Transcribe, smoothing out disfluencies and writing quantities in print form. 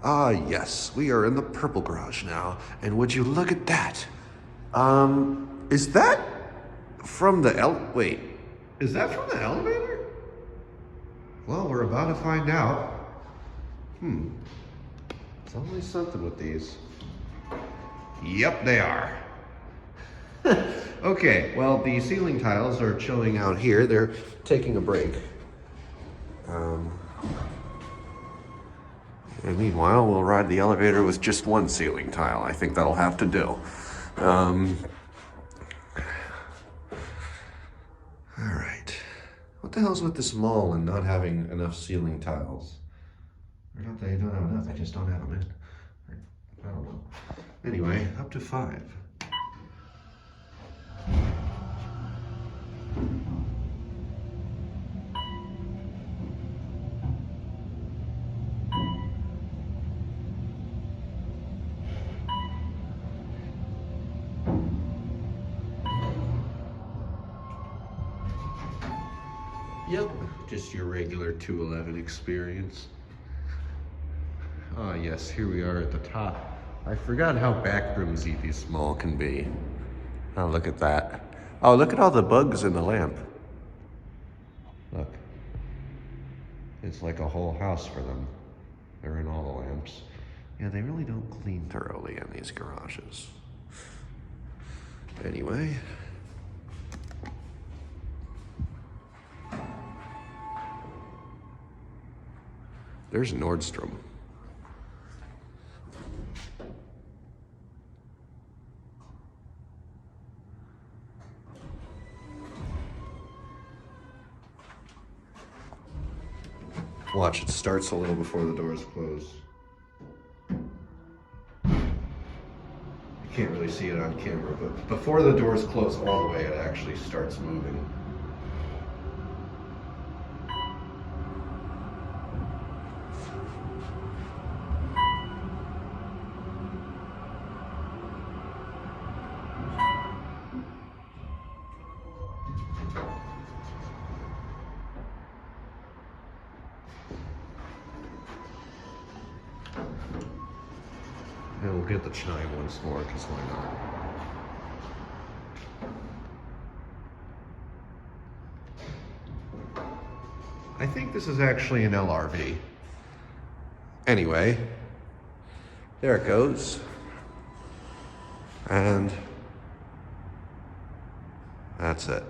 Ah, yes, we are in the purple garage now, and would you look at that? Is that from the wait, is that from the elevator? Well, we're about to find out. It's always something with these. Yep, they are. Okay, well, the ceiling tiles are chilling out here. They're taking a break. And meanwhile, we'll ride the elevator with just one ceiling tile. I think that'll have to do. All right. What the hell's with this mall and not having enough ceiling tiles? Or not they don't have enough, they just don't have them in. I don't know. Anyway, up to 5. Yep, just your regular 211 experience. Ah, yes, here we are at the top. I forgot how backroomsy this mall can be. Oh, look at that. Oh, look at all the bugs in the lamp. Look. It's like a whole house for them. They're in all the lamps. Yeah, they really don't clean thoroughly in these garages. Anyway. There's Nordstrom. Watch, it starts a little before the doors close. You can't really see it on camera, but before the doors close all the way, it actually starts moving. And we'll get the chime once more, because why not? I think this is actually an LRV. Anyway, there it goes. And that's it.